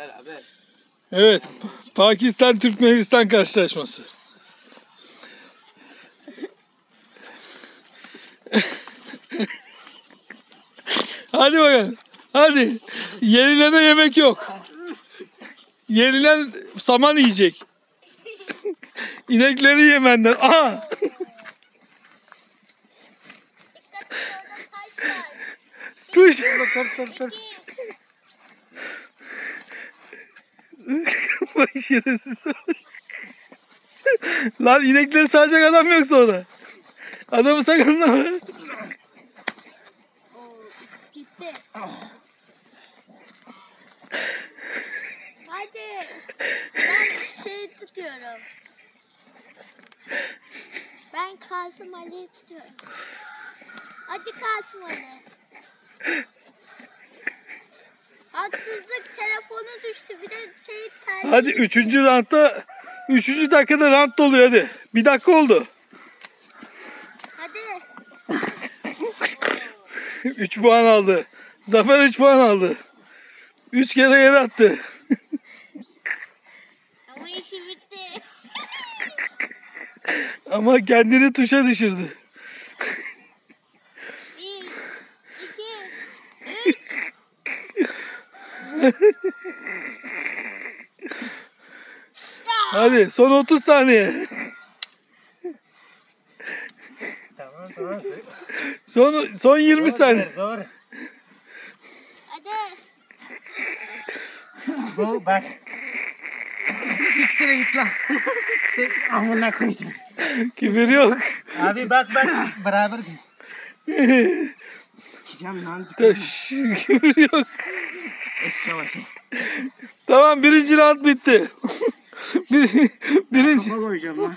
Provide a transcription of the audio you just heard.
Beraber. Evet. Pakistan-Türkmenistan karşılaşması. Hadi bakalım. Hadi. Yenilene yemek yok. Yenilen saman yiyecek. İnekleri yemenden. Aha. Tuş. Vay şerefsiz. Lan inekleri sağacak adam yok sonra. Adamı sakınlama. Gitti. Hadi. Ben şeyi tutuyorum. Ben Kasım Ali'yi tutuyorum. Hadi Kasım Ali. Haksızlık, telefonu düştü. Bir de şey tercih. Hadi 3. roundda 3. dakikada round doluyor hadi. 1 dakika oldu. Hadi. 3 puan aldı. Zafer 3 puan aldı. 3 kere yere attı. Ama işi bitti. Ama kendini tuşa düşürdü. 1, 2, 3. Hadi son 30 saniye. Tamam. Son 20 saniye. Doğru. Hadi. Bu bak. Siktir git lan. Amına koyacağım. Küfür yok. Abi bak beraber git. Sikeceğim lan. Küfür yok. Eşyavaşı. Tamam 1. round bitti. Birinci. Kafa koyacağım lan.